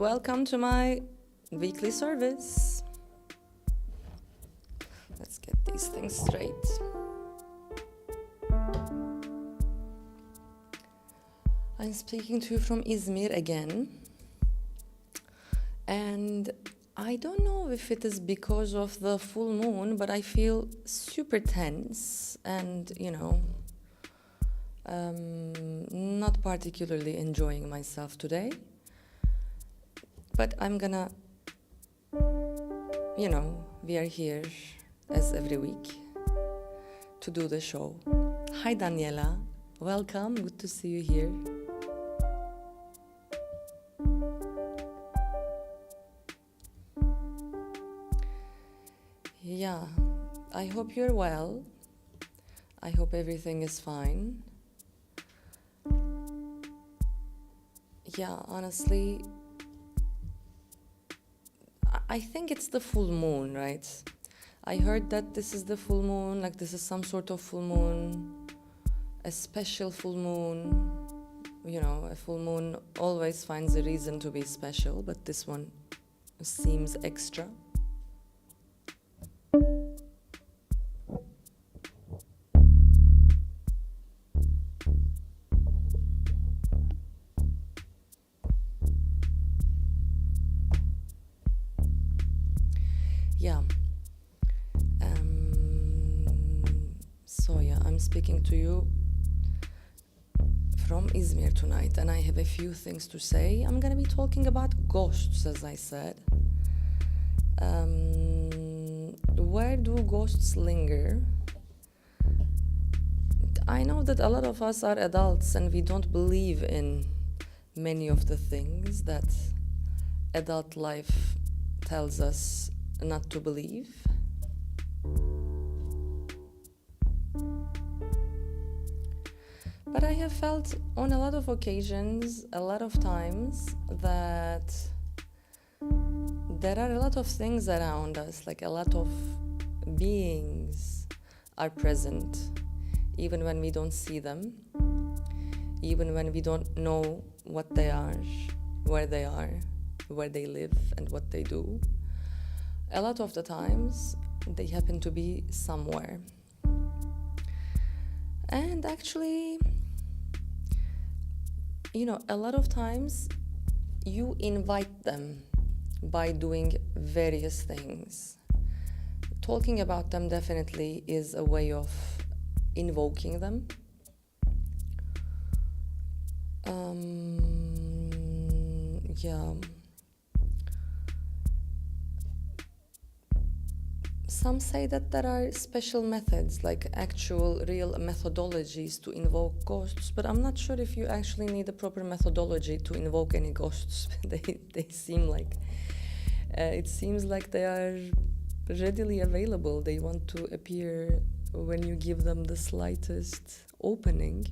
Welcome to my weekly service. Let's get these things straight. I'm speaking to you from Izmir again. And I don't know if it is because of the full moon, but I feel super tense and, not particularly enjoying myself today. But I'm gonna, we are here as every week to do the show. Hi, Daniela. Welcome. Good to see you here. Yeah, I hope you're well. I hope everything is fine. Yeah, honestly, I think it's the full moon, right? I heard that this is the full moon, like this is some sort of full moon, a special full moon. A full moon always finds a reason to be special, but this one seems extra. Yeah. I'm speaking to you from Izmir tonight, and I have a few things to say. I'm gonna be talking about ghosts, as I said. Where do ghosts linger? I know that a lot of us are adults and we don't believe in many of the things that adult life tells us not to believe. But I have felt on a lot of occasions, a lot of times, that there are a lot of things around us, like a lot of beings are present, even when we don't see them, even when we don't know what they are, where they live, and what they do. A lot of the times, they happen to be somewhere. And actually, a lot of times you invite them by doing various things. Talking about them definitely is a way of invoking them. Some say that there are special methods, like actual real methodologies to invoke ghosts, but I'm not sure if you actually need a proper methodology to invoke any ghosts. They seem like, it seems like they are readily available. They want to appear when you give them the slightest opening.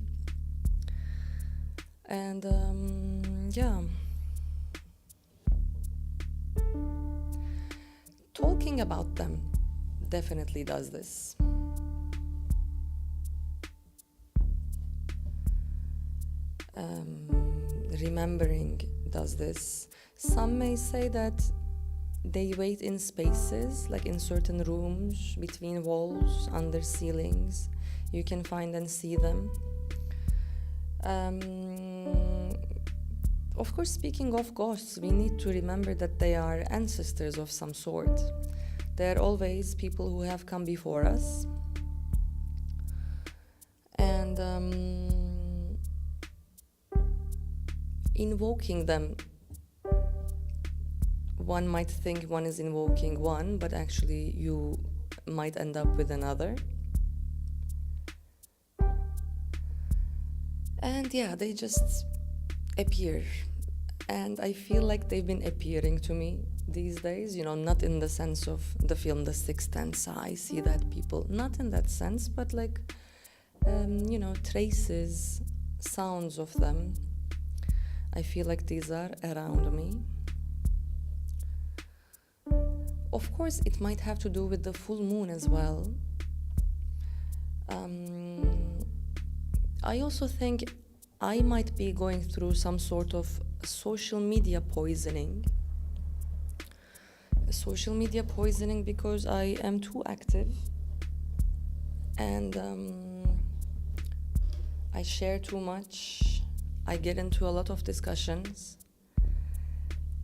And talking about them definitely does this. Remembering does this. Some may say that they wait in spaces, like in certain rooms, between walls, under ceilings. You can find and see them. Of course, speaking of ghosts, we need to remember that they are ancestors of some sort. They are always people who have come before us. And invoking them, one might think one is invoking one, but actually you might end up with another. And they just appear. And I feel like they've been appearing to me these days, not in the sense of the film The Sixth Sense. I see that people, not in that sense, but like, traces, sounds of them. I feel like these are around me. Of course, it might have to do with the full moon as well. I also think I might be going through some sort of social media poisoning. Social media poisoning because I am too active and I share too much. I get into a lot of discussions,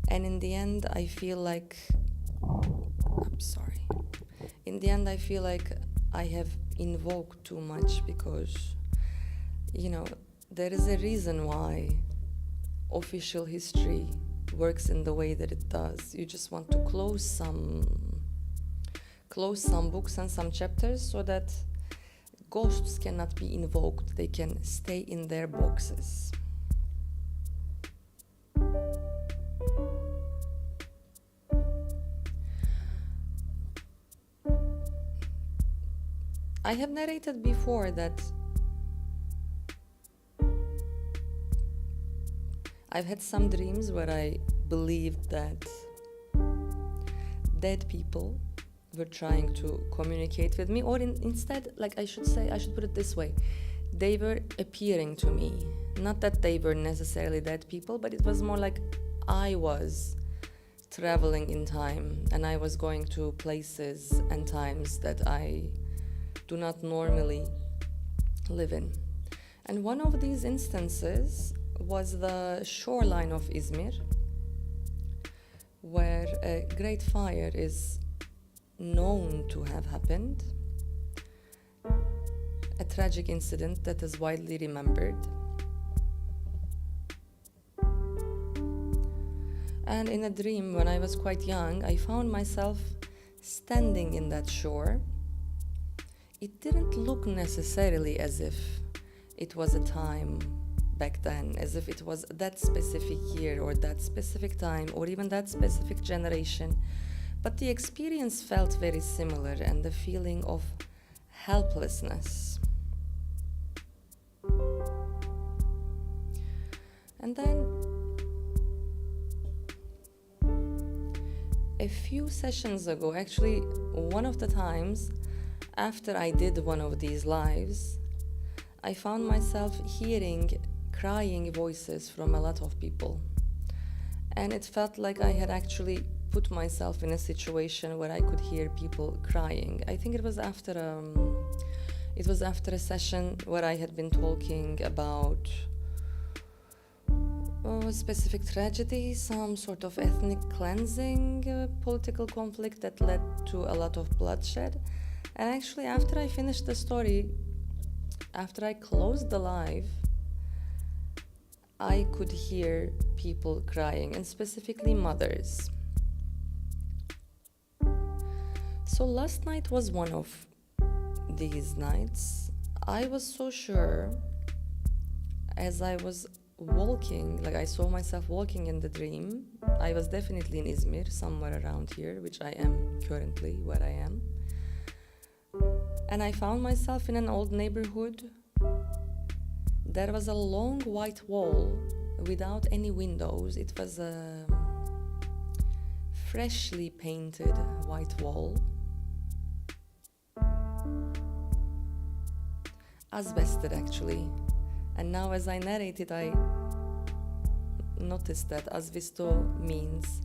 and in the end I feel like I have invoked too much, because there is a reason why official history works in the way that it does. You just want to close some books and some chapters so that ghosts cannot be invoked. They can stay in their boxes. I have narrated before that I've had some dreams where I believed that dead people were trying to communicate with me, or instead, I should put it this way, they were appearing to me. Not that they were necessarily dead people, but it was more like I was traveling in time and I was going to places and times that I do not normally live in. And one of these instances was the shoreline of Izmir, where a great fire is known to have happened, a tragic incident that is widely remembered. And in a dream, when I was quite young, I found myself standing in that shore. It didn't look necessarily as if it was a time back then, as if it was that specific year or that specific time or even that specific generation. But the experience felt very similar, and the feeling of helplessness. And then a few sessions ago, actually one of the times after I did one of these lives, I found myself hearing crying voices from a lot of people. And it felt like I had actually put myself in a situation where I could hear people crying. I think it was after a session where I had been talking about a specific tragedy, some sort of ethnic cleansing, political conflict that led to a lot of bloodshed. And actually, after I finished the story, after I closed the live, I could hear people crying, and specifically mothers. So last night was one of these nights. I was so sure as I was walking, I saw myself walking in the dream. I was definitely in Izmir, somewhere around here, which I am currently where I am. And I found myself in an old neighborhood. There was a long white wall without any windows. It was a freshly painted white wall. Asbested, actually. And now as I narrate it, I noticed that asbesto means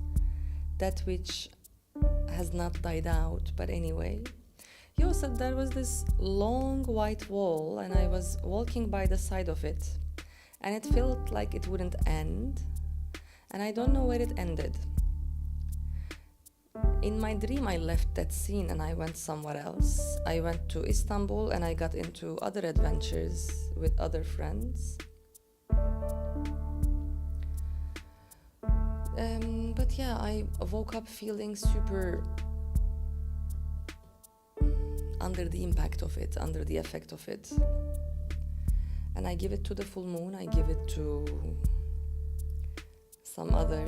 that which has not died out. But anyway, so there was this long white wall, and I was walking by the side of it, and it felt like it wouldn't end, and I don't know where it ended. In my dream, I left that scene and I went somewhere else. I went to Istanbul and I got into other adventures with other friends. But yeah, I woke up feeling super under the impact of it, under the effect of it. And I give it to the full moon, I give it to some other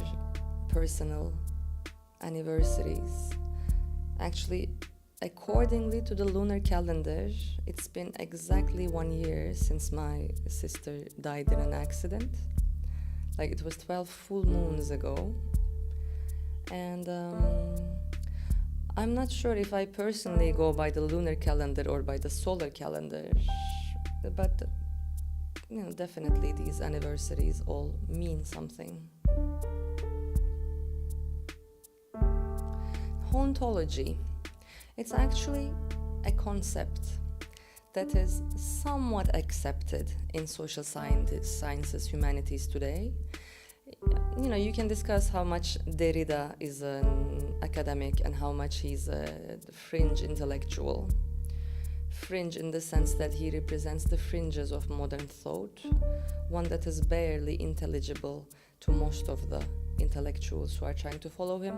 personal anniversaries. Actually, accordingly to the lunar calendar, it's been exactly 1 year since my sister died in an accident. It was 12 full moons ago. And I'm not sure if I personally go by the lunar calendar or by the solar calendar, but definitely these anniversaries all mean something. Hauntology. It's actually a concept that is somewhat accepted in social sciences, humanities today. You can discuss how much Derrida is an academic and how much he's a fringe intellectual. Fringe in the sense that he represents the fringes of modern thought, one that is barely intelligible to most of the intellectuals who are trying to follow him,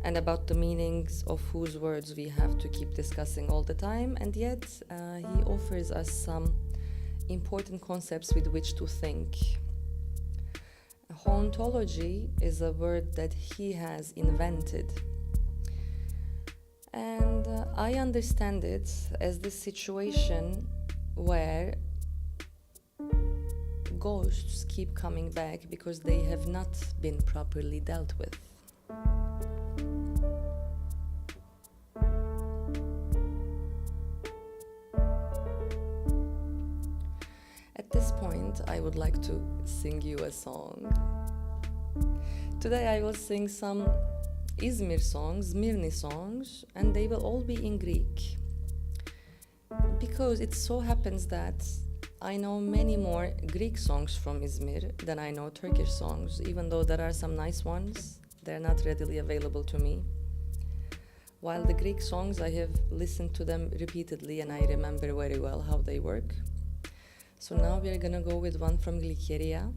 and about the meanings of whose words we have to keep discussing all the time, and yet he offers us some important concepts with which to think. Hauntology is a word that he has invented, and I understand it as this situation where ghosts keep coming back because they have not been properly dealt with. At this point, I would like to sing you a song. Today I will sing some Izmir songs, Mirni songs, and they will all be in Greek. Because it so happens that I know many more Greek songs from Izmir than I know Turkish songs, even though there are some nice ones, they're not readily available to me. While the Greek songs, I have listened to them repeatedly and I remember very well how they work. So now we're gonna go with one from Glikeria.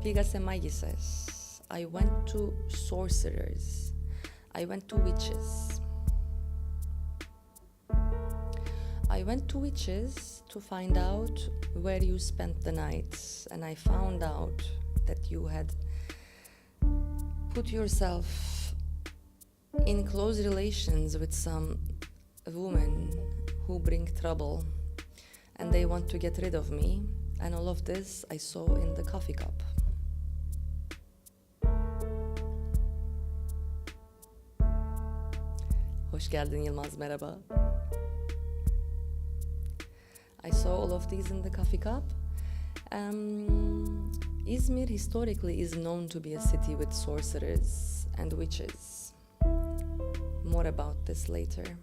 Πήγα σε μάγισσες. I went to sorcerers. I went to witches. I went to witches to find out where you spent the night, and I found out that you had put yourself in close relations with some women who bring trouble, and they want to get rid of me, and all of this I saw in the coffee cup. Hoş geldin Yılmaz, merhaba. I saw all of these in the coffee cup. Izmir historically is known to be a city with sorcerers and witches. More about this later.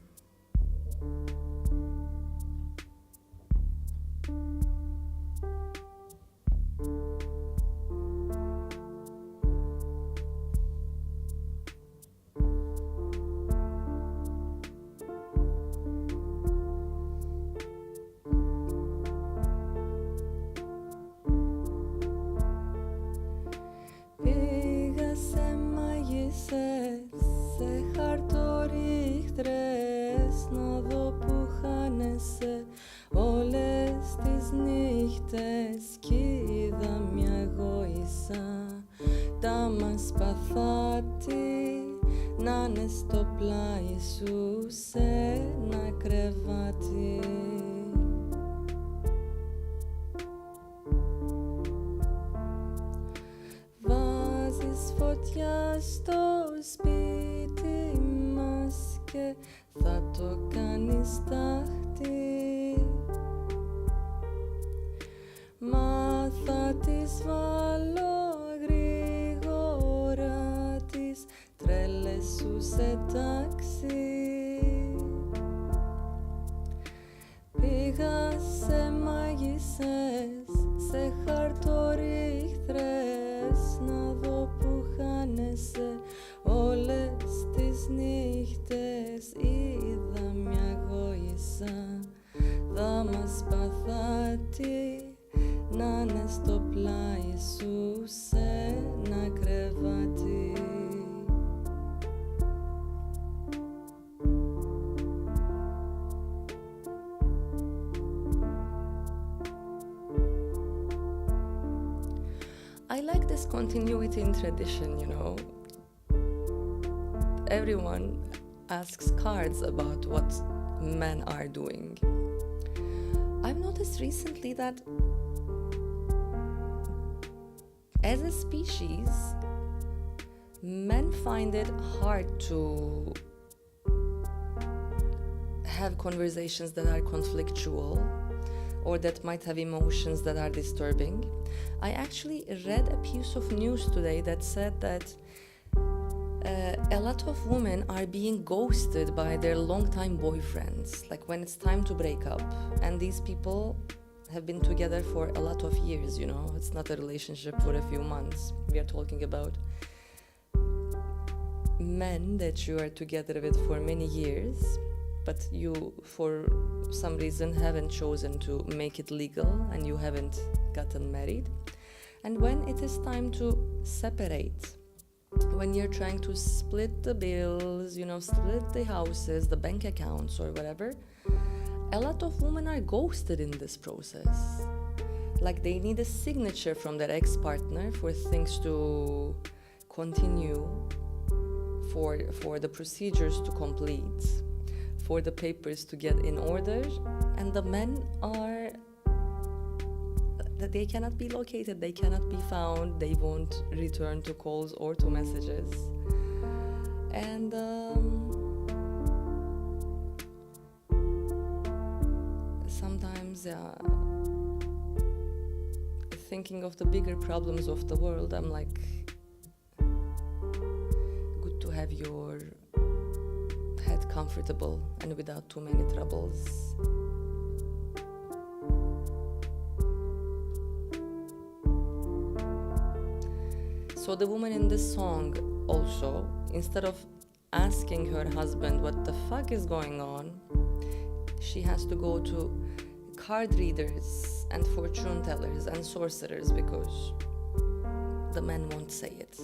I like this continuity in tradition, Everyone asks cards about what men are doing. I've noticed recently that as a species, men find it hard to have conversations that are conflictual, or that might have emotions that are disturbing. I actually read a piece of news today that said that a lot of women are being ghosted by their longtime boyfriends, like when it's time to break up. And these people have been together for a lot of years, you know. It's not a relationship for a few months. We are talking about men that you are together with for many years, but you, for some reason, haven't chosen to make it legal and you haven't gotten married. And when it is time to separate, when you're trying to split the bills, you know, split the houses, the bank accounts, or whatever, a lot of women are ghosted in this process. Like they need a signature from their ex-partner for things to continue, for the procedures to complete, for the papers to get in order, and the men are that they cannot be located, they cannot be found, they won't return to calls or to messages. And sometimes, thinking of the bigger problems of the world, I'm like, good to have your head comfortable and without too many troubles. So the woman in this song also, instead of asking her husband what the fuck is going on, she has to go to card readers and fortune tellers and sorcerers because the man won't say it.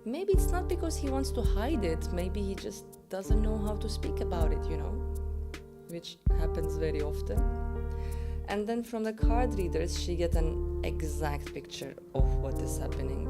Maybe it's not because he wants to hide it, maybe he just doesn't know how to speak about it, you know, which happens very often. And then from the card readers, she gets an exact picture of what is happening.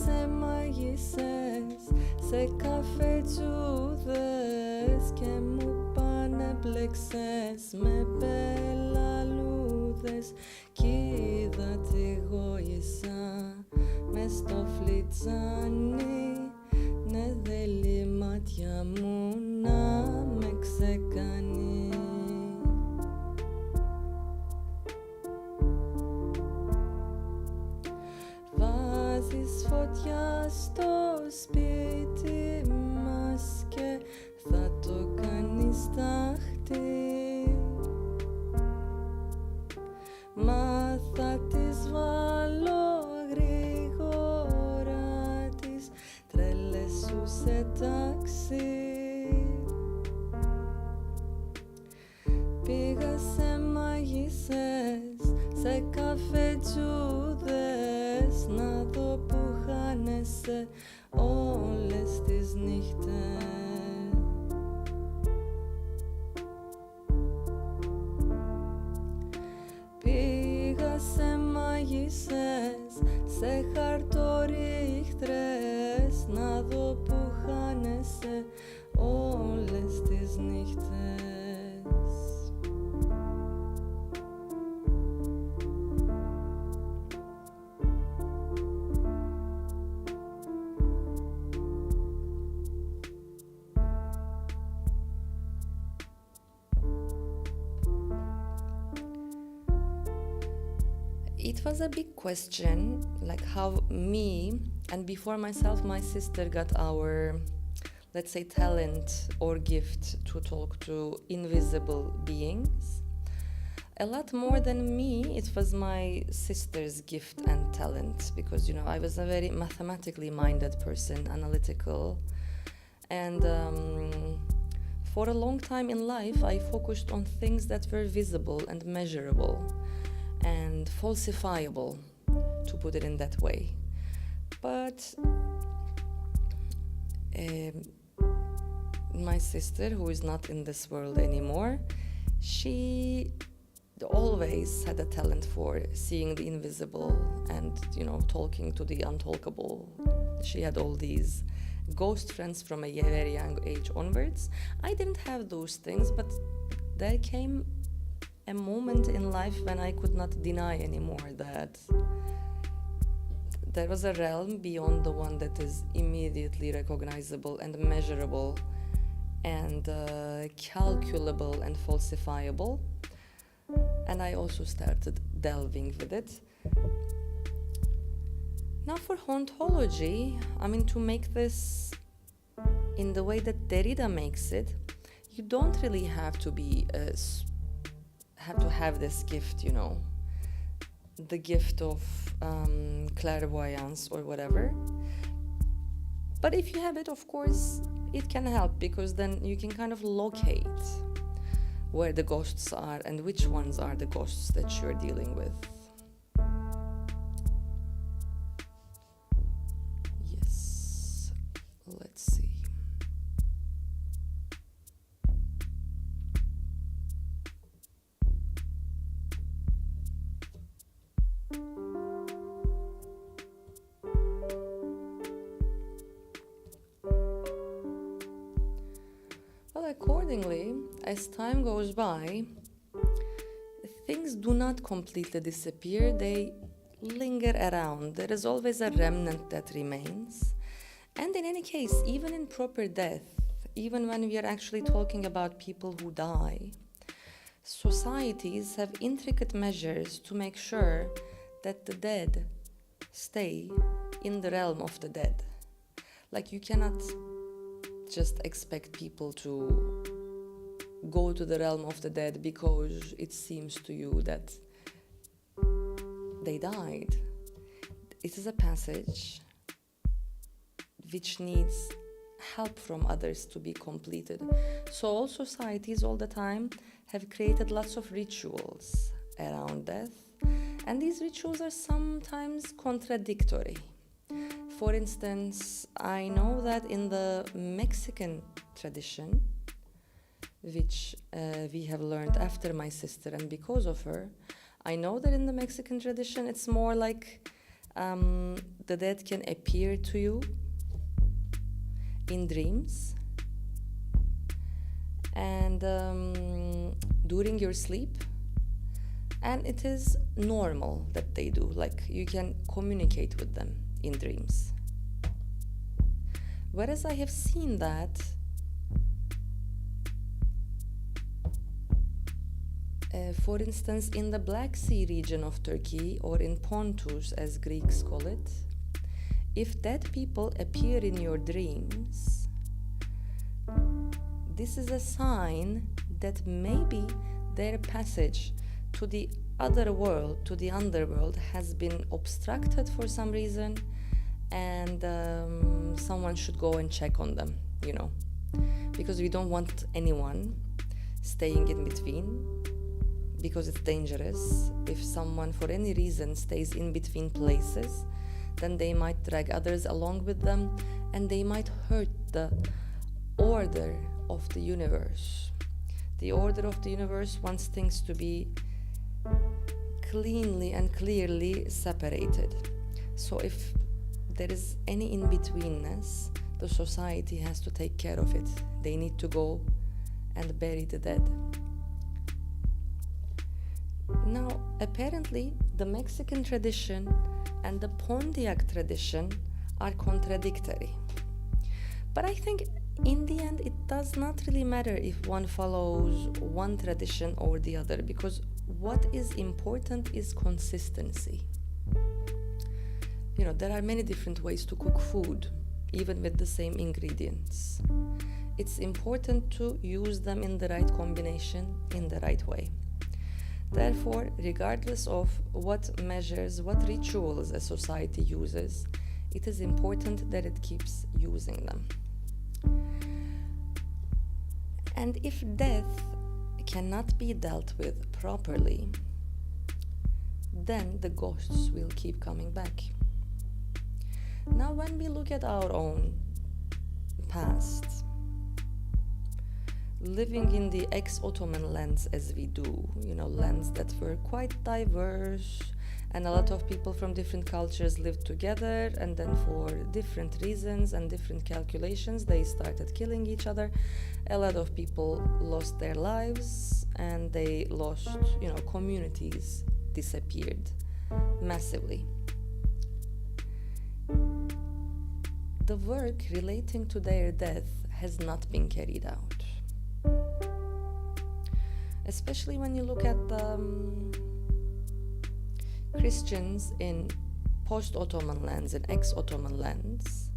Σε μάγισσες, σε καφετζούδες και μου πανέπλεξες με πελαλούδες κι είδα τη γόησα μες στο φλιτζάνι, ναι θέλει μάτια μου να με ξεκάνει. Βάζεις φωτιά στο σπίτι μας και θα το κάνεις τάχτη. Μα θα τις βάλω γρήγορα τις τρέλες σου σε τάξη. Πήγα σε μάγισσες, σε καφετζούδες να δω που χάνεσαι όλες τις νύχτες. Πήγα σε μάγισσες, σε χαρτορίχτρες να δω που χάνεσαι όλες τις νύχτες. It was a big question, like how me, and before myself, my sister got our, let's say, talent or gift to talk to invisible beings. A lot more than me, it was my sister's gift and talent, because, you know, I was a very mathematically minded person, analytical, and for a long time in life, I focused on things that were visible and measurable and falsifiable, to put it in that way. But my sister, who is not in this world anymore, she always had a talent for seeing the invisible and, talking to the untalkable. She had all these ghost friends from a very young age onwards. I didn't have those things, but there came a moment in life when I could not deny anymore that there was a realm beyond the one that is immediately recognizable and measurable and calculable and falsifiable. And I also started delving with it. Now for hauntology, to make this in the way that Derrida makes it, you don't really have to have this gift, the gift of clairvoyance or whatever. But if you have it, of course, it can help, because then you can kind of locate where the ghosts are and which ones are the ghosts that you're dealing with. Yes, let's see. Well, accordingly, as time goes by, things do not completely disappear, they linger around. There is always a remnant that remains. And in any case, even in proper death, even when we are actually talking about people who die, societies have intricate measures to make sure that the dead stay in the realm of the dead. Like, you cannot just expect people to go to the realm of the dead because it seems to you that they died. It is a passage which needs help from others to be completed. So all societies all the time have created lots of rituals around death, and these rituals are sometimes contradictory. For instance, I know that in the Mexican tradition, which we have learned after my sister and because of her, I know that in the Mexican tradition it's more like the dead can appear to you in dreams and during your sleep, and it is normal that they do, like you can communicate with them in dreams. Whereas I have seen that for instance in the Black Sea region of Turkey, or in Pontus as Greeks call it, if dead people appear in your dreams, this is a sign that maybe their passage to the other world, to the underworld, has been obstructed for some reason, and someone should go and check on them, because we don't want anyone staying in between, because it's dangerous. If someone for any reason stays in between places, then they might drag others along with them, and they might hurt the order of the universe. The order of the universe wants things to be cleanly and clearly separated. So if there is any in-betweenness, the society has to take care of it. They need to go and bury the dead. Now, apparently, the Mexican tradition and the Pontiac tradition are contradictory. But I think in the end, it does not really matter if one follows one tradition or the other, because what is important is consistency. There are many different ways to cook food, even with the same ingredients. It's important to use them in the right combination, in the right way. Therefore, regardless of what measures, what rituals a society uses, it is important that it keeps using them. And if death cannot be dealt with properly, then the ghosts will keep coming back. Now, when we look at our own past, living in the ex-Ottoman lands as we do, lands that were quite diverse, and a lot of people from different cultures lived together, and then for different reasons and different calculations, they started killing each other. A lot of people lost their lives, and they lost, communities disappeared massively. The work relating to their death has not been carried out. Especially when you look at the Christians in post-Ottoman lands and ex-Ottoman lands,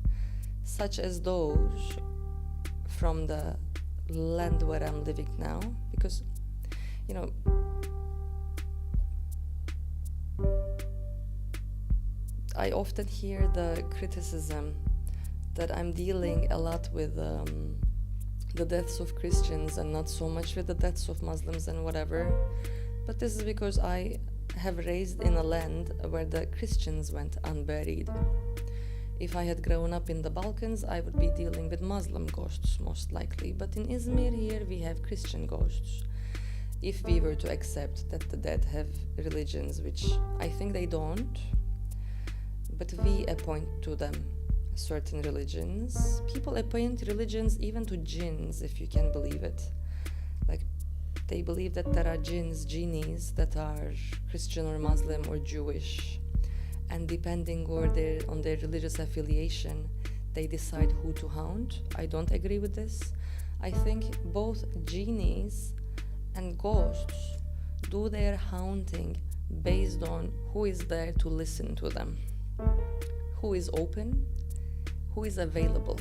such as those from the land where I'm living now, because, I often hear the criticism that I'm dealing a lot with the deaths of Christians and not so much with the deaths of Muslims and whatever. But this is because I have raised in a land where the Christians went unburied. If I had grown up in the Balkans, I would be dealing with Muslim ghosts most likely. But in Izmir here we have Christian ghosts. If we were to accept that the dead have religions, which I think they don't, but we appoint to them certain religions. People appoint religions even to jinns, if you can believe it. Like, they believe that there are genies that are Christian or Muslim or Jewish, and depending on their religious affiliation, they decide who to haunt. I don't agree with this. I think both genies and ghosts do their haunting based on who is there to listen to them, who is open, who is available.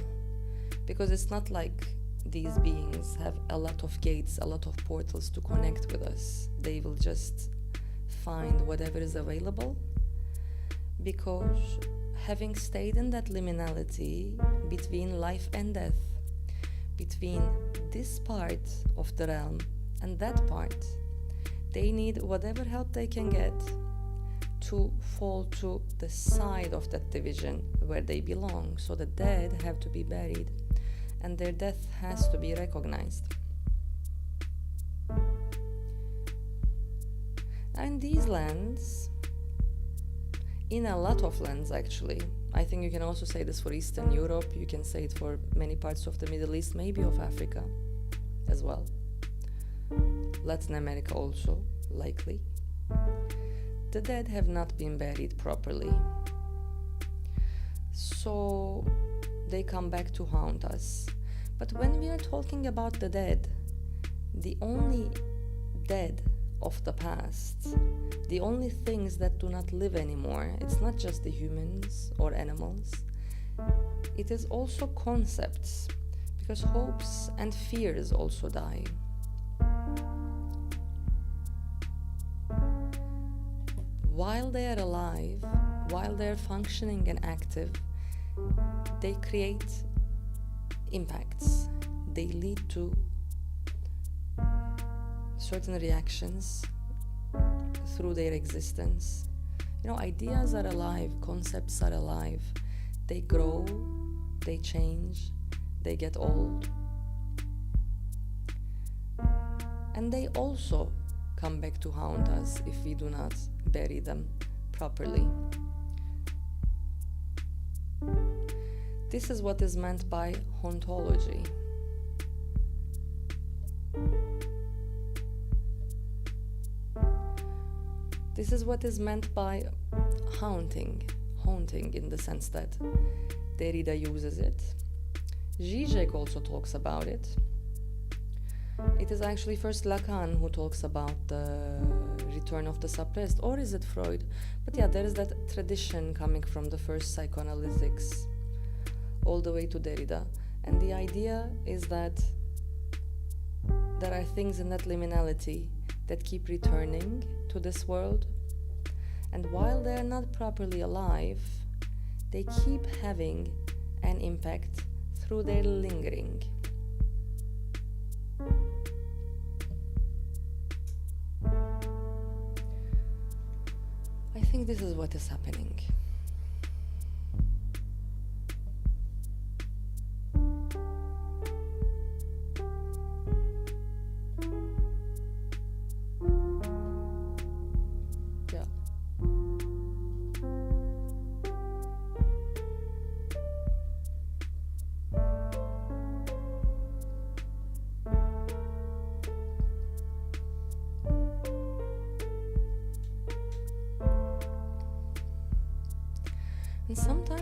Because it's not like these beings have a lot of gates, a lot of portals to connect with us. They will just find whatever is available, because having stayed in that liminality between life and death, between this part of the realm and that part, they need whatever help they can get to fall to the side of that division where they belong. So the dead have to be buried, and their death has to be recognized. And these lands, in a lot of lands actually, I think you can also say this for Eastern Europe, you can say it for many parts of the Middle East, maybe of Africa as well, Latin America also, likely. The dead have not been buried properly, so they come back to haunt us. But when we are talking about the dead, the only dead of the past, the only things that do not live anymore, it's not just the humans or animals, it is also concepts, because hopes and fears also die. While they are alive, while they're functioning and active, they create impacts. They lead to certain reactions through their existence. Ideas are alive, concepts are alive. They grow, they change, they get old. And they also come back to haunt us if we do not bury them properly. This is what is meant by hauntology. This is what is meant by haunting in the sense that Derrida uses it. Zizek also talks about it. It is actually first Lacan who talks about the return of the suppressed, or is it Freud? But yeah, there is that tradition coming from the first psychoanalytics all the way to Derrida. And the idea is that there are things in that liminality that keep returning to this world, and while they are not properly alive, they keep having an impact through their lingering. I think this is what is happening.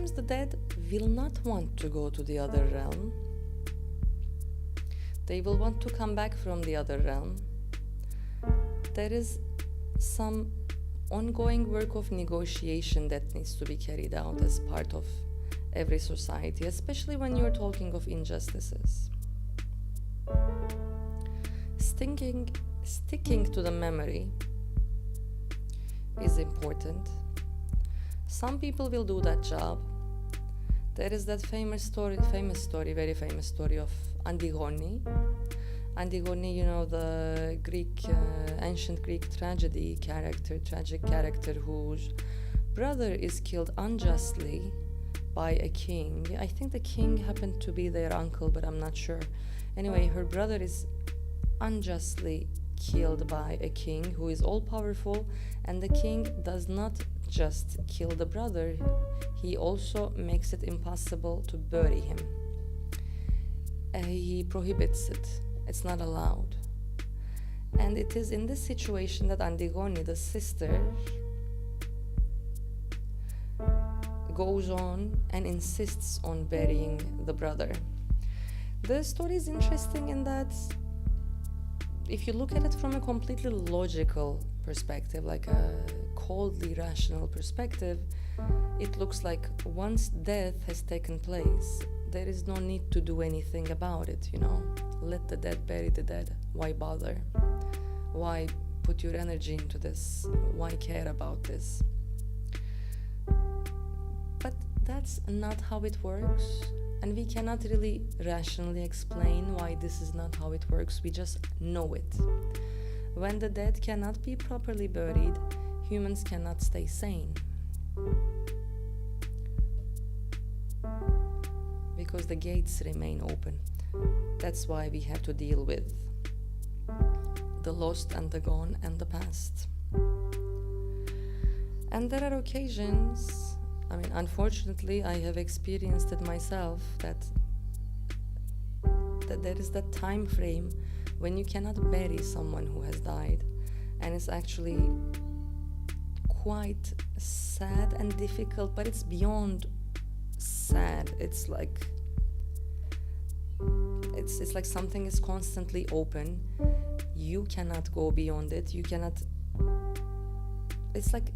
sometimes the dead will not want to go to the other realm. They will want to come back from the other realm. There is some ongoing work of negotiation that needs to be carried out as part of every society, especially when you're talking of injustices. Sticking to the memory is important. Some people will do that job. There is that very famous story of Antigone. Antigone, you know, the ancient Greek tragic character whose brother is killed unjustly by a king. I think the king happened to be their uncle, but I'm not sure. Anyway, her brother is unjustly killed by a king who is all-powerful, and the king does not just kill the brother, he also makes it impossible to bury him. He prohibits it. It's not allowed. And it is in this situation that Antigone, the sister, goes on and insists on burying the brother. The story is interesting in that if you look at it from a completely logical perspective, like a coldly rational perspective, it looks like once death has taken place, there is no need to do anything about it, you know. Let the dead bury the dead. Why bother? Why put your energy into this? Why care about this? But that's not how it works, and we cannot really rationally explain why this is not how it works. We just know it. When the dead cannot be properly buried, humans cannot stay sane. Because the gates remain open. That's why we have to deal with the lost and the gone and the past. And there are occasions, unfortunately, I have experienced it myself, that there is that time frame when you cannot bury someone who has died, and it's actually quite sad and difficult, but it's beyond sad. It's like something is constantly open. You cannot go beyond it. You cannot. It's like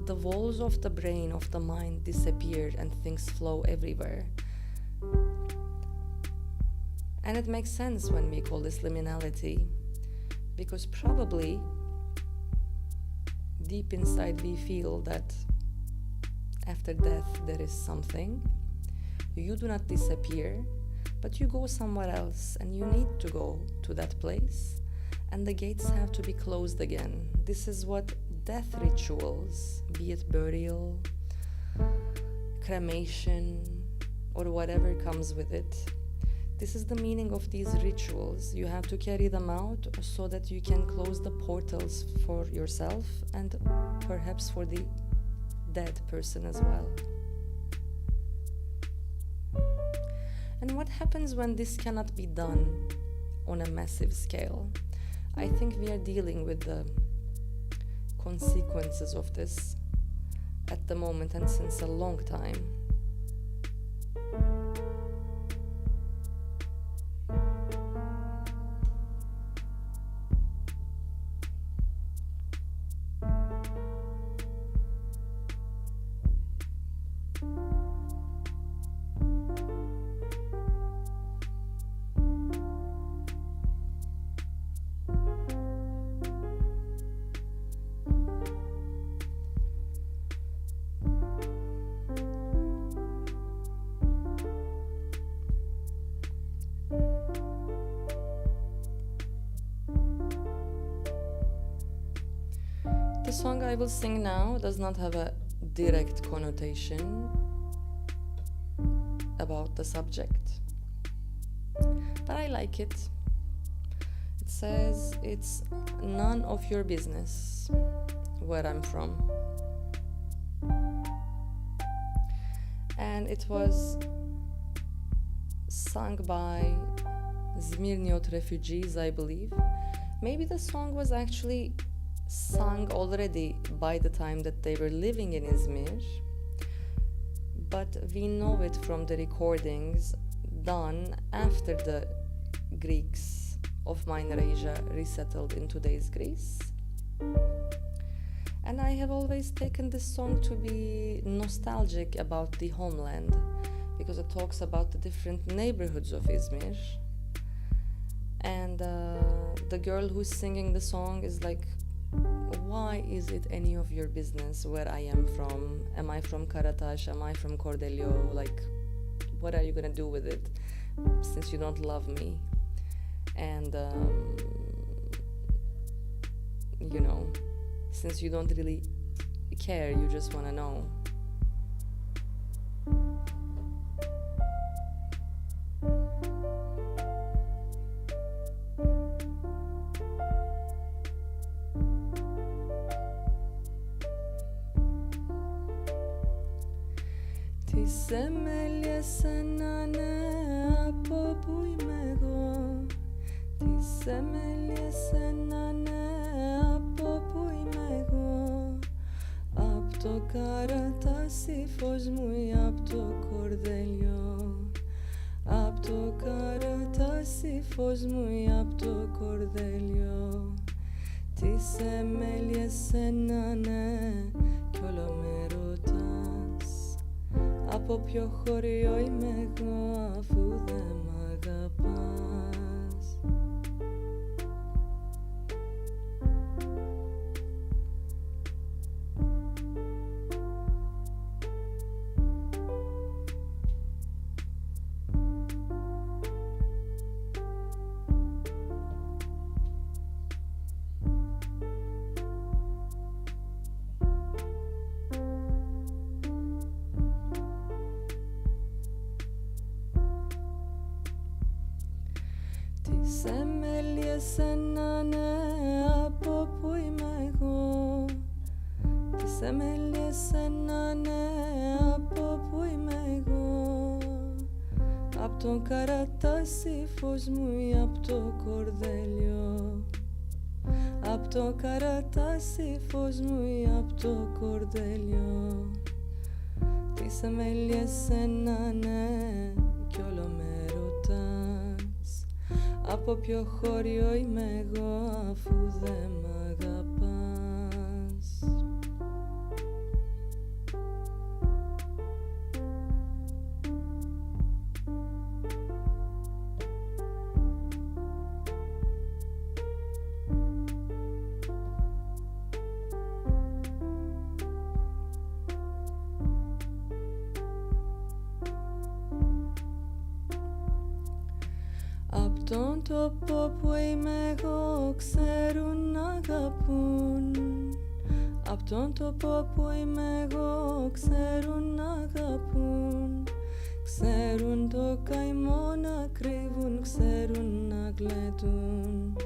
the walls of the brain, of the mind disappear and things flow everywhere. And it makes sense when we call this liminality, because probably deep inside we feel that after death there is something. You do not disappear, but you go somewhere else, and you need to go to that place, and the gates have to be closed again. This is what death rituals, be it burial, cremation, or whatever comes with it, this is the meaning of these rituals. You have to carry them out so that you can close the portals for yourself and perhaps for the dead person as well. And what happens when this cannot be done on a massive scale? I think we are dealing with the consequences of this at the moment and since a long time. The song I will sing now does not have a direct connotation about the subject, but I like it. It says it's none of your business where I'm from, and it was sung by Zmirniot refugees, I believe. Maybe the song was actually sung already by the time that they were living in Izmir, but we know it from the recordings done after the Greeks of Minor Asia resettled in today's Greece. And I have always taken this song to be nostalgic about the homeland, because it talks about the different neighborhoods of Izmir. And the girl who's singing the song is like, why is it any of your business where I am from? Am I from Karataş? Am I from Cordelio? Like, what are you gonna do with it since you don't love me? And you know, since you don't really care, you just wanna know. Τι σεμέλιες ενάνε από που είμαι εγώ. Τι σεμέλιες ενάνε από που είμαι εγώ. Απ' το καρατάσι φως μου ή απ' το κορδελιό. Απ' το καρατάσι φως μου ή απ' το κορδελιό. Τι σεμέλιες ενάνε κι όλο με ρωτάς. Από ποιο χωριό είμαι εγώ αφού δεν μ' αγαπάς. Σεμέλιες ενάνε από που είμαι εγώ. Τι σεμέλιες ενάνε από που είμαι εγώ. Απ' τον καρατάσι φως μου ή απ' το κορδελιό. Απ' το καρατάσι φως μου ή απ' το κορδελιό. Τι σεμέλιες ενάνε κι όλο με ρωτάς. Από ποιο χώριο είμαι εγώ αφού δεν μ' αγαπάς. Απ' τον τόπο που είμαι εγώ ξέρουν να αγαπούν. Απ' τον τόπο που είμαι εγώ ξέρουν να αγαπούν. Ξέρουν το καημό να κρύβουν, ξέρουν να γλεντούν.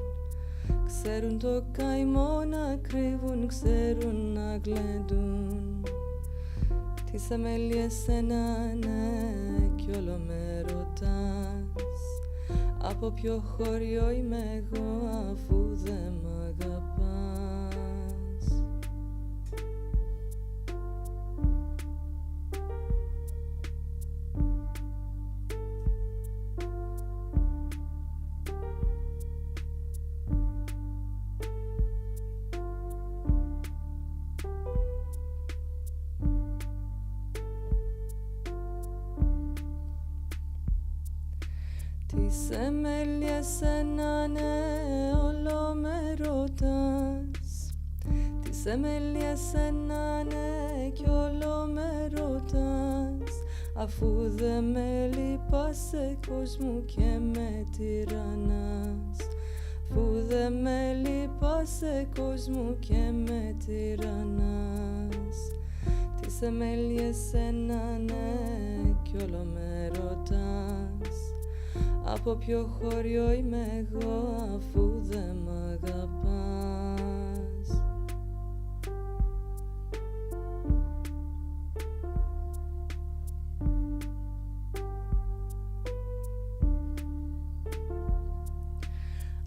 Ξέρουν το καημό να κρύβουν, ξέρουν να γλεντούν. Τι σεμέλιες ενάνε κι όλο με ρωτάς. Από ποιο χωριό είμαι εγώ αφού δεν μ' αγαπάς. Τι σεμέλιες ενάνε όλο με ρωτάς. Τι σεμέλιες ενάνε κι όλο με ρωτάς. Αφού δε με λυπάσαι κόσμου και με τυραννάς. Αφού δε με λυπάσαι κόσμου και με τυραννάς. Τι σεμέλιες ενάνε κι όλο με ρωτάς. Από ποιο χωριό είμαι εγώ αφού δεν μ' αγαπάς.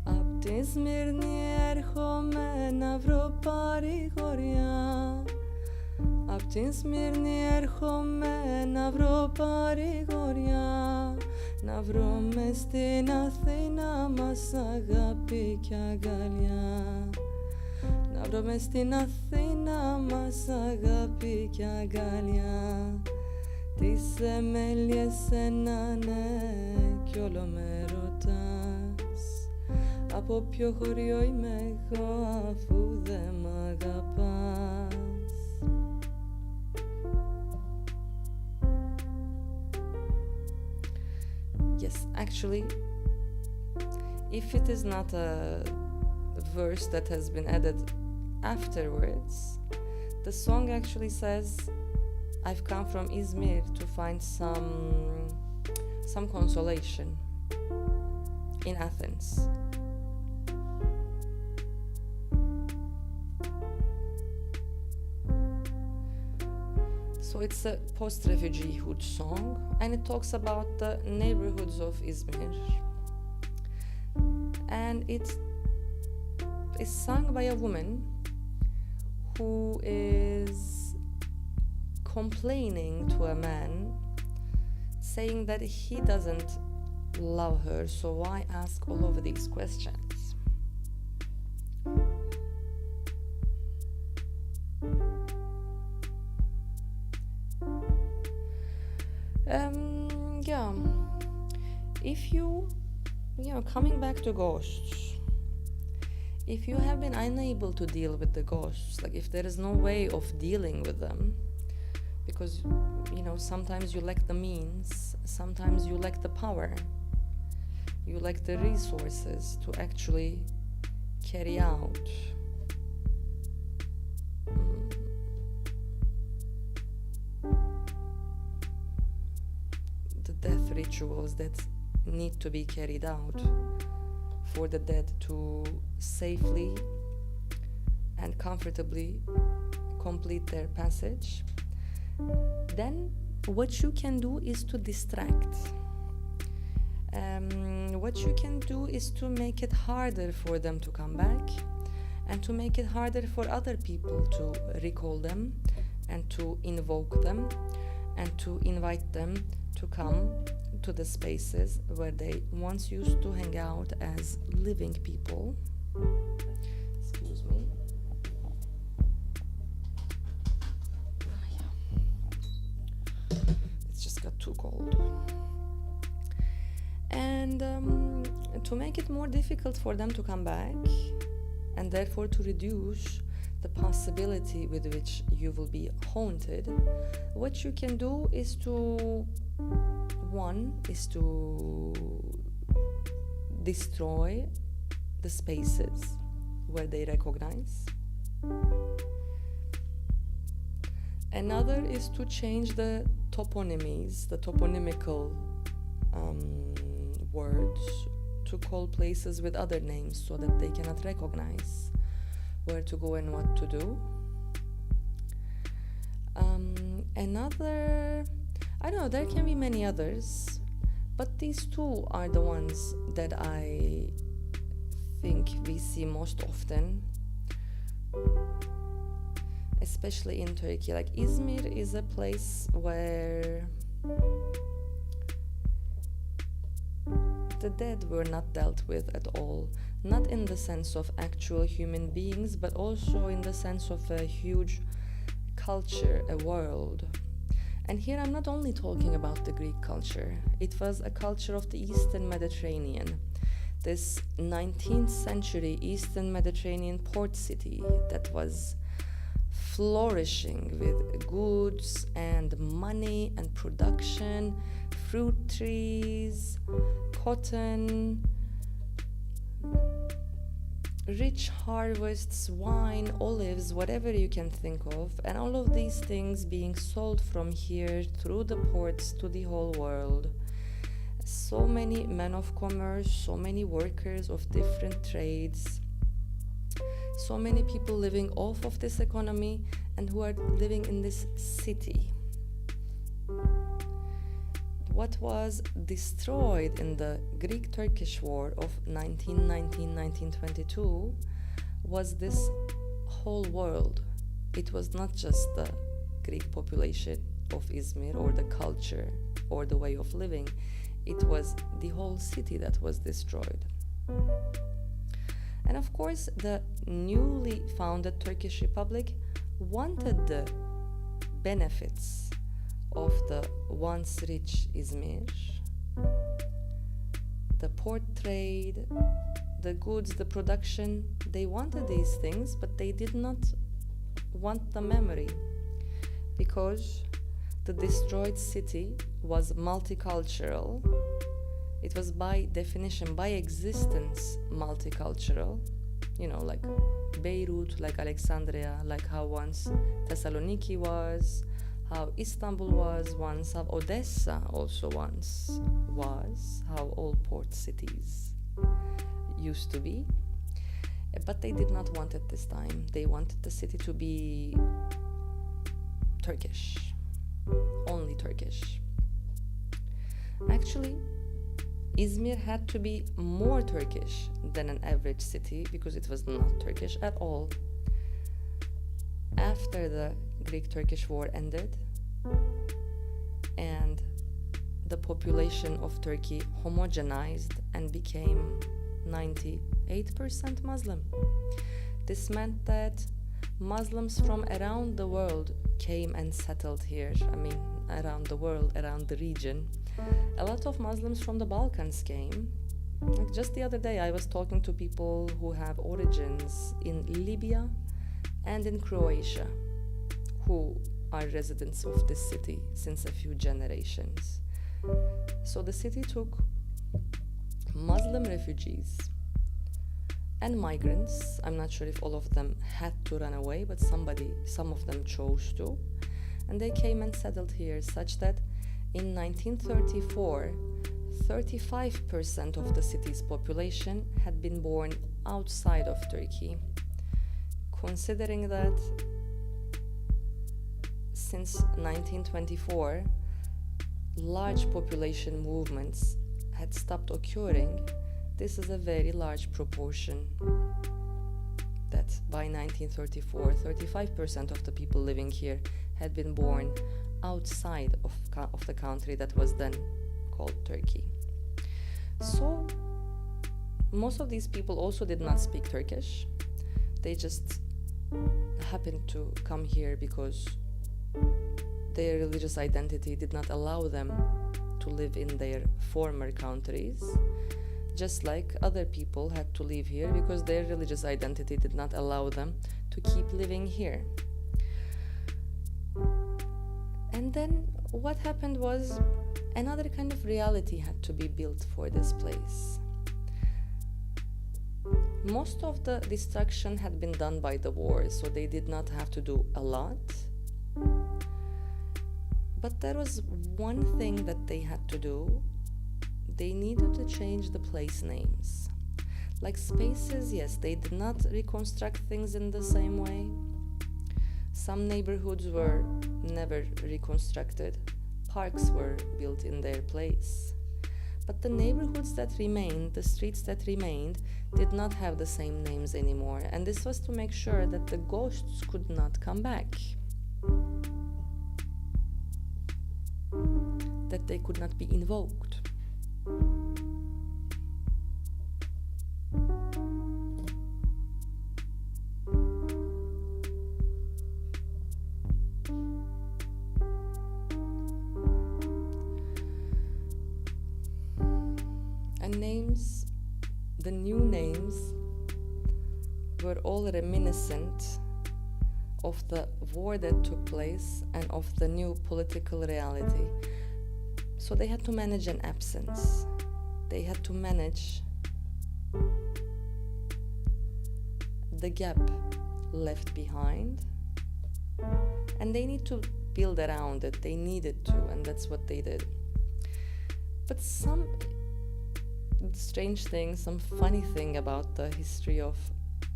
Απ' τη Σμύρνη έρχομαι να βρω παρηγοριά. Απ' την Σμύρνη έρχομαι να βρω παρηγοριά, να βρω μες στην Αθήνα μας αγάπη κι αγκαλιά. Να βρω μες στην Αθήνα μας αγάπη κι αγκαλιά. Τις εμέλιες ενάνε κι όλο με ρωτάς, από ποιο χωριό είμαι εγώ αφού δεν μ' αγαπάς. Yes, actually, if it is not a verse that has been added afterwards, the song actually says, I've come from Izmir to find some consolation in Athens. So it's a post-refugeehood song, and it talks about the neighborhoods of Izmir. And it is sung by a woman who is complaining to a man, saying that he doesn't love her, so why ask all of these questions? Yeah, if you coming back to ghosts, if you have been unable to deal with the ghosts, like if there is no way of dealing with them, because sometimes you lack the means, sometimes you lack the power, you lack the resources to actually carry out the death rituals that need to be carried out for the dead to safely and comfortably complete their passage, then what you can do is to distract. What you can do is to make it harder for them to come back, and to make it harder for other people to recall them and to invoke them and to invite them to come to the spaces where they once used to hang out as living people. Excuse me. It's just got too cold. And to make it more difficult for them to come back, and therefore to reduce the possibility with which you will be haunted, what you can do is to destroy the spaces where they recognize. Another is to change the toponymies, the toponymical words, to call places with other names so that they cannot recognize where to go and what to do. Another, I don't know, there can be many others, but these two are the ones that I think we see most often, especially in Turkey. Like Izmir is a place where the dead were not dealt with at all, not in the sense of actual human beings, but also in the sense of a huge culture, a world. And here I'm not only talking about the Greek culture, it was a culture of the Eastern Mediterranean, this 19th century Eastern Mediterranean port city that was flourishing with goods and money and production, fruit trees, cotton, rich harvests, wine, olives, whatever you can think of, and all of these things being sold from here through the ports to the whole world. So many men of commerce, so many workers of different trades, so many people living off of this economy and who are living in this city. What was destroyed in the Greek-Turkish War of 1919-1922 was this whole world. It was not just the Greek population of Izmir or the culture or the way of living. It was the whole city that was destroyed. And of course, the newly founded Turkish Republic wanted the benefits of the once rich Izmir, the port trade, the goods, the production. They wanted these things, but they did not want the memory, because the destroyed city was multicultural. It was by definition, by existence, multicultural. You know, like Beirut, like Alexandria, like how once Thessaloniki was, how Istanbul was once, how Odessa also once was, how all port cities used to be. But they did not want it this time. They wanted the city to be Turkish, only Turkish. Actually, Izmir had to be more Turkish than an average city because it was not Turkish at all. After the Greek-Turkish War ended and the population of Turkey homogenized and became 98% Muslim. This meant that Muslims from around the world came and settled here. I mean, around the world, around the region. A lot of Muslims from the Balkans came. Like just the other day, I was talking to people who have origins in Libya and in Croatia, who are residents of this city since a few generations. So the city took Muslim refugees and migrants. I'm not sure if all of them had to run away, but some of them chose to. And they came and settled here, such that in 1934, 35% of the city's population had been born outside of Turkey. Considering that since 1924, large population movements had stopped occurring, this is a very large proportion. That by 1934, 35% of the people living here had been born outside of the country that was then called Turkey. So most of these people also did not speak Turkish. They just happened to come here because their religious identity did not allow them to live in their former countries, just like other people had to live here because their religious identity did not allow them to keep living here. And then what happened was another kind of reality had to be built for this place. Most of the destruction had been done by the war, so they did not have to do a lot. But there was one thing that they had to do. They needed to change the place names. Like spaces, yes, they did not reconstruct things in the same way. Some neighborhoods were never reconstructed. Parks were built in their place. But the neighborhoods that remained, the streets that remained, did not have the same names anymore. And this was to make sure that the ghosts could not come back. That they could not be invoked. And names, the new names, were all reminiscent of the war that took place and of the new political reality. So they had to manage an absence. They had to manage the gap left behind. And they need to build around it. They needed to, and that's what they did. But some strange thing, some funny thing about the history of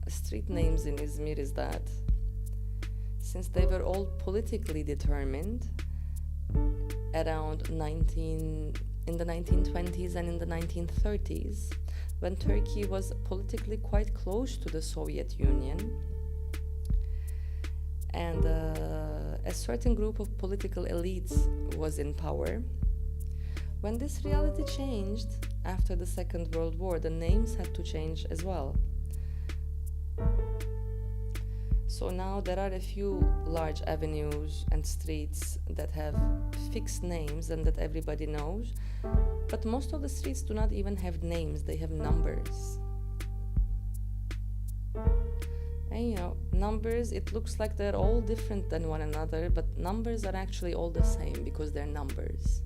street names in Izmir is that since they were all politically determined around in the 1920s and in the 1930s, when Turkey was politically quite close to the Soviet Union, and a certain group of political elites was in power. When this reality changed after the Second World War, the names had to change as well. So now there are a few large avenues and streets that have fixed names and that everybody knows, but most of the streets do not even have names, they have numbers. And numbers, it looks like they're all different than one another, but numbers are actually all the same because they're numbers.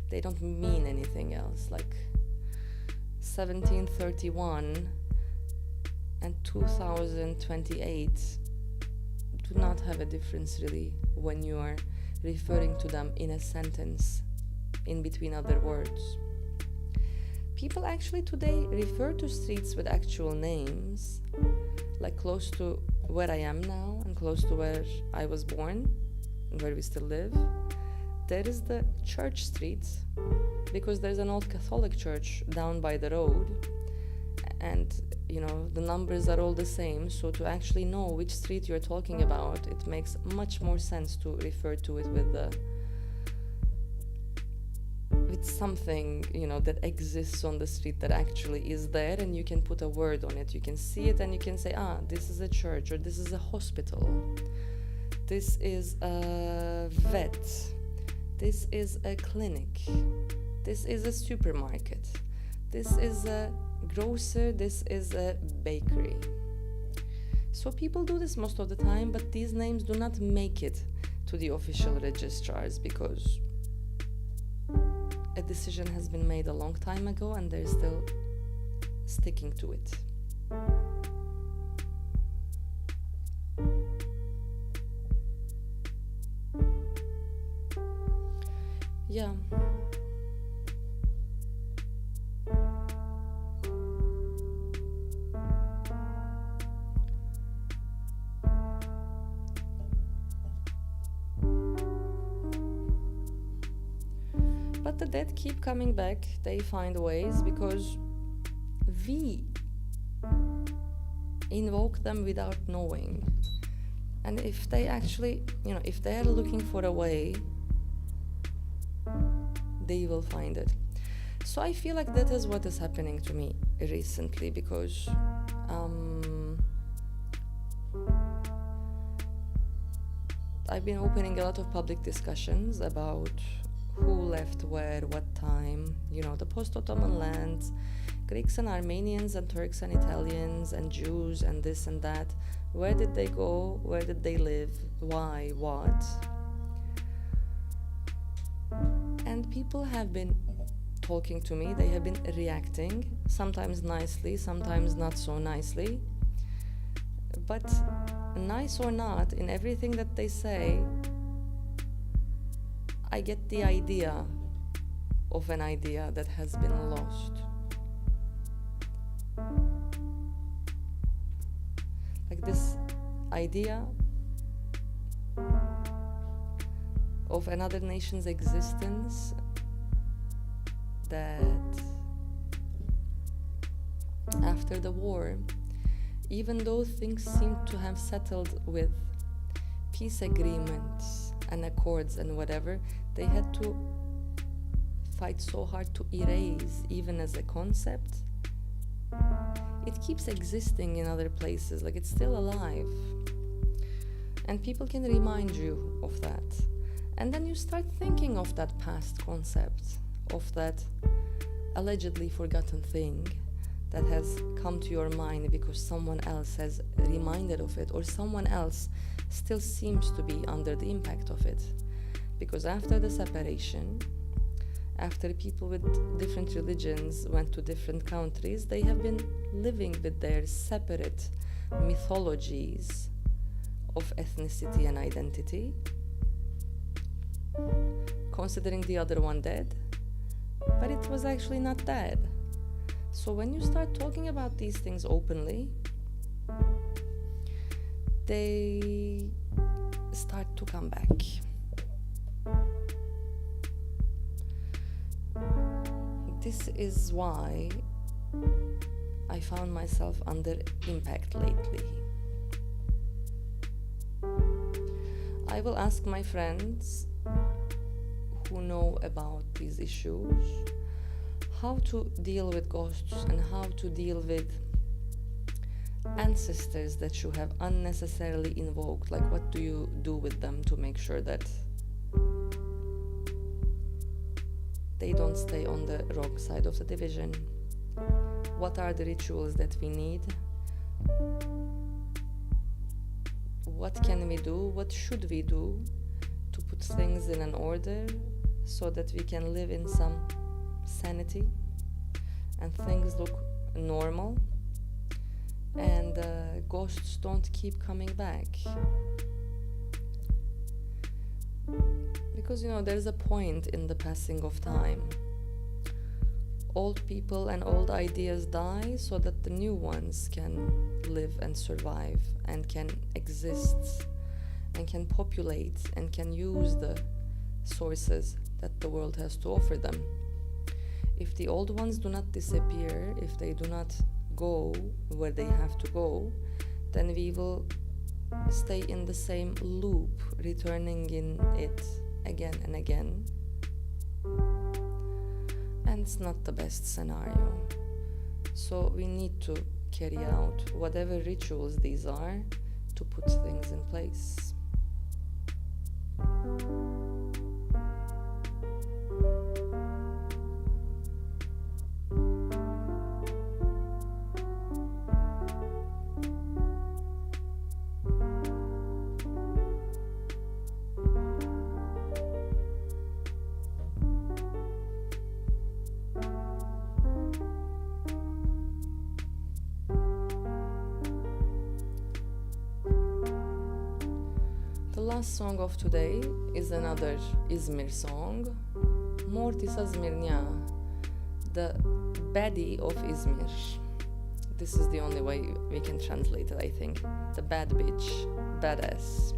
They don't mean anything else. Like 1731 and 2028 do not have a difference really when you are referring to them in a sentence in between other words. People actually today refer to streets with actual names, like close to where I am now and close to where I was born and where we still live. There is the Church Street, because there's an old Catholic church down by the road, and the numbers are all the same, so to actually know which street you're talking about, it makes much more sense to refer to it with something that exists on the street that actually is there, and you can put a word on it. You can see it and you can say, this is a church, or this is a hospital, this is a vet, this is a clinic, this is a supermarket, this is a grocer, this is a bakery. So people do this most of the time, but these names do not make it to the official registrars because a decision has been made a long time ago and they're still sticking to it. Yeah. But the dead keep coming back. They find ways because we invoke them without knowing. And if they actually, if they're looking for a way, they will find it. So I feel like that is what is happening to me recently, because I've been opening a lot of public discussions about who left where, what time, the post-Ottoman lands, Greeks and Armenians and Turks and Italians and Jews and this and that. Where did they go? Where did they live? Why? What? And people have been talking to me. They have been reacting, sometimes nicely, sometimes not so nicely. But nice or not, in everything that they say, I get the idea of an idea that has been lost. Like this idea of another nation's existence that after the war, even though things seem to have settled with peace agreements and accords and whatever, they had to fight so hard to erase, even as a concept. It keeps existing in other places, like it's still alive. And people can remind you of that. And then you start thinking of that past concept, of that allegedly forgotten thing that has come to your mind because someone else has reminded of it, or someone else still seems to be under the impact of it. Because after the separation, after people with different religions went to different countries, they have been living with their separate mythologies of ethnicity and identity, considering the other one dead, but it was actually not dead. So when you start talking about these things openly, they start to come back. This is why I found myself under impact lately. I will ask my friends who know about these issues how to deal with ghosts and how to deal with ancestors that you have unnecessarily invoked. Like, what do you do with them to make sure that they don't stay on the wrong side of the division? What are the rituals that we need? What can we do? What should we do to put things in an order so that we can live in some sanity and things look normal and ghosts don't keep coming back? Because, there's a point in the passing of time. Old people and old ideas die so that the new ones can live and survive and can exist and can populate and can use the sources that the world has to offer them. If the old ones do not disappear, if they do not go where they have to go, then we will stay in the same loop, returning in it again and again. And it's not the best scenario. So we need to carry out whatever rituals these are to put things in place. The last song of today is another Izmir song, Mortisa Zmirnja, the baddie of Izmir. This is the only way we can translate it, I think. The bad bitch, badass.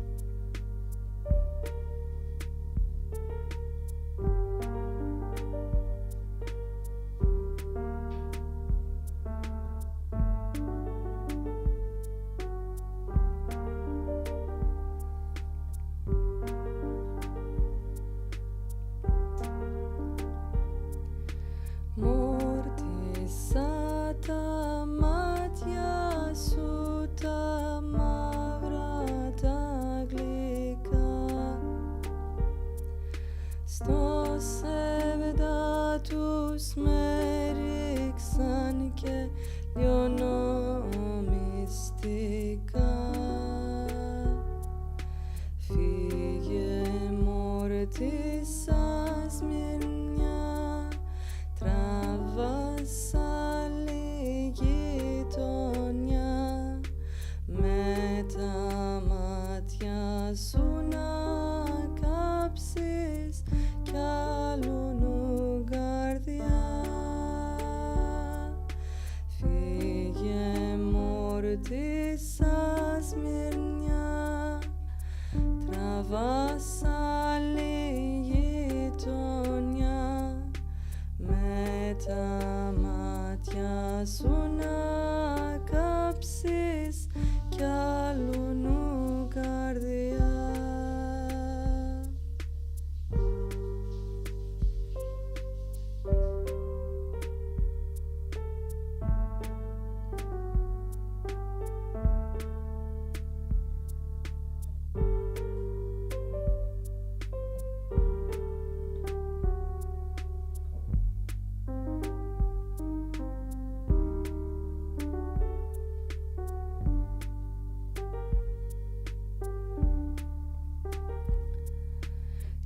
Sto sevdatus merik sanke ljono mystika Fige mortis asmirnja Travasa ligitonja Metamatja suna kapsis Kalunu gardia Fige mortis asmirnja Travasa ligitonja Metamatja suna kapsis Kalunu gardia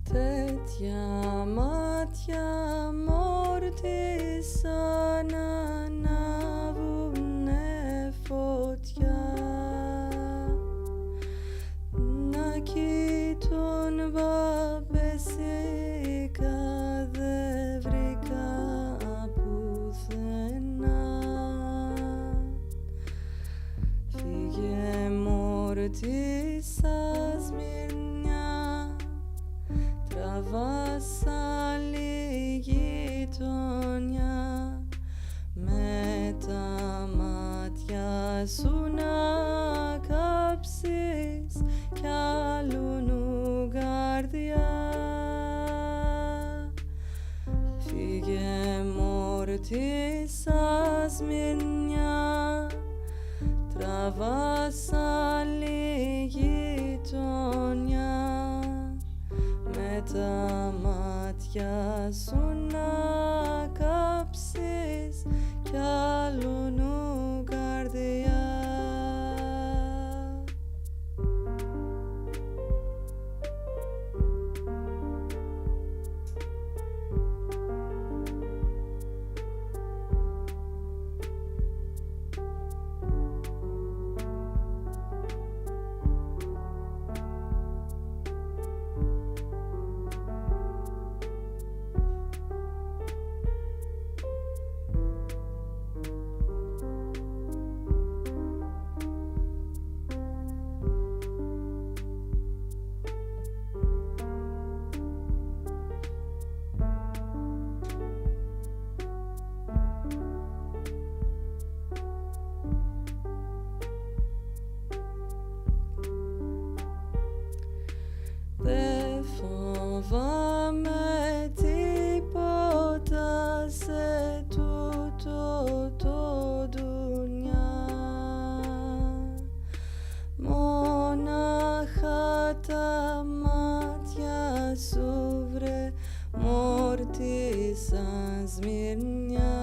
Tetja matja mortis ana navune fotja Nakiton babesika devrika puthena Fige mortis asmirnja Travasa ligitonja Metamatja suna kapsis Kalunu sa σμυρνιά τραβάς άλλη γειτονιά με τα μάτια σου να κάψεις κι άλλουνου καρδιά. Δε φοβάμαι τίποτα σε τούτο το ντουνιά, μόναχα τα μάτια σου βρε μόρτι σαν σμυρνιά.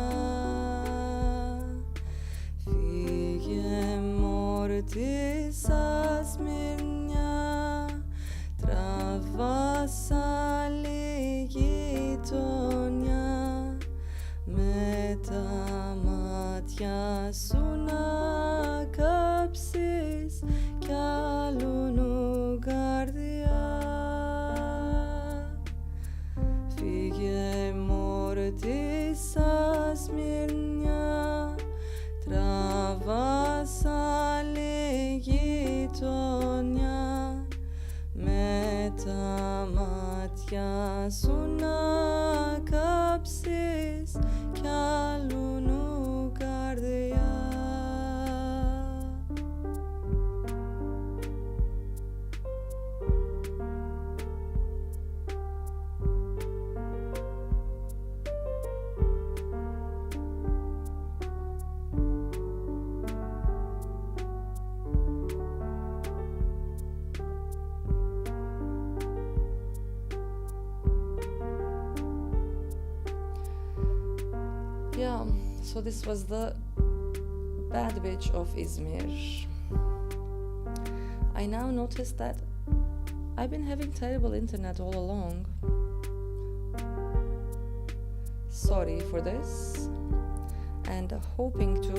Φύγε μόρτι σαν σμυρνιά, τραβάς άλλη γειτονιά με τα μάτια σου να κάψεις κι άλλουνου καρδιά. Φύγε μόρτι σαν σμυρνιά, τραβάς άλλη γειτονιά με τα μάτια σου να κάψεις κι άλλουνου καρδιά. Yeah, so this was the bad bitch of Izmir. I now noticed that I've been having terrible internet all along. Sorry for this, and hoping to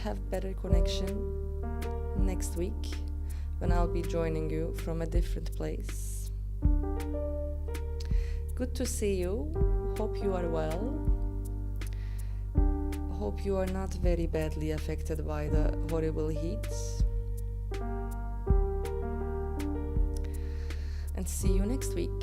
have better connection next week when I'll be joining you from a different place. Good to see you. Hope you are well. Hope you are not very badly affected by the horrible heat. And see you next week.